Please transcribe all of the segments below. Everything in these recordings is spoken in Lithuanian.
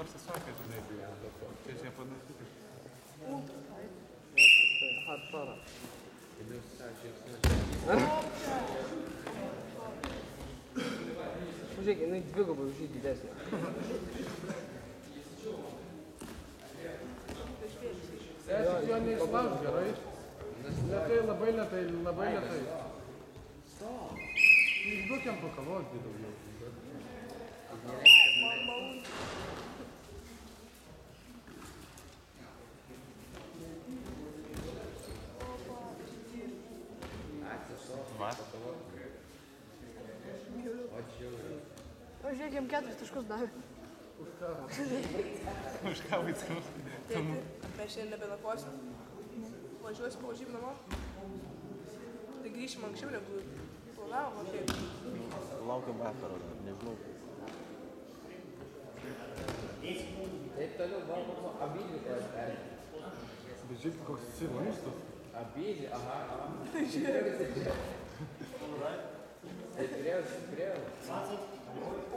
užsisakė, žinai, čia čia panašiai. Hardcore. Žiūrėk, jinai dvigubai už jį didesnė. Tik jo neišlauž gerai. Lėtai, labai lėtai, labai lėtai. Išduok jam pakavoti daugiau. Va. O žiūrėk, jam 4 taškus davė. Už ką vaikus? Tėti, mes šiandien nebenakosim. Važiuosim paužym namo. Tai grįšim anksčiau negu planavom, o kaip? Laukiam vakaro, nežinau. Taip toliau valgomo abydį perėti. Bet žiūrėk, koks jisai laistas. Abydį, aha. Stipriau.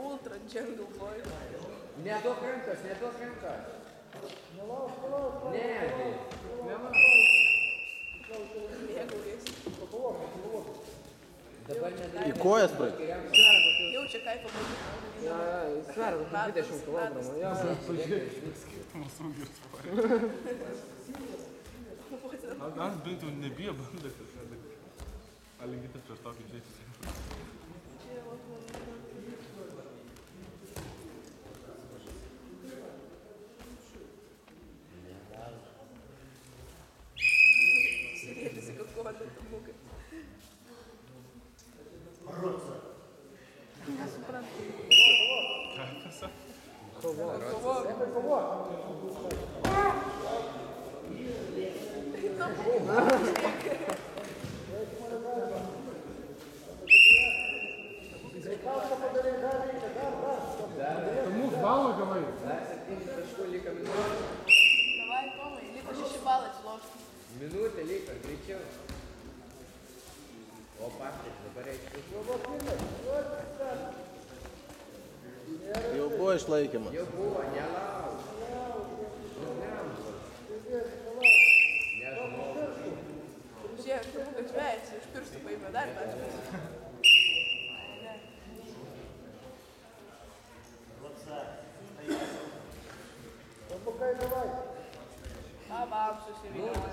Ultra jungle boy. Neduok rankas. Ne, Mėgaujasi. dabar nedarė. Į kojas praeit. Jaučia kaifą būti. Sveria, 20 kilogramų. Jo. Skirtumas ūgis. Aš bent jau nebijo bandai kažką. A lygiai taip prieš tokį žiūrėti. Sėdėtisi kažkodą tamukai. Nesuprantu. Ką pasakė? Kovok. Mūsų balą gavai. Dar 7 taškų liko minutė. Davai, Tomai, liko 6 balai atsilošti. Minutė liko, greičiau. O paštas, dabar reikia. Jau buvo išlaikymas. Jau buvo, nelauk. Žiūrėk, tamukas vejasi, iš pirštų paėmė dar taškas. Babam susivyniau.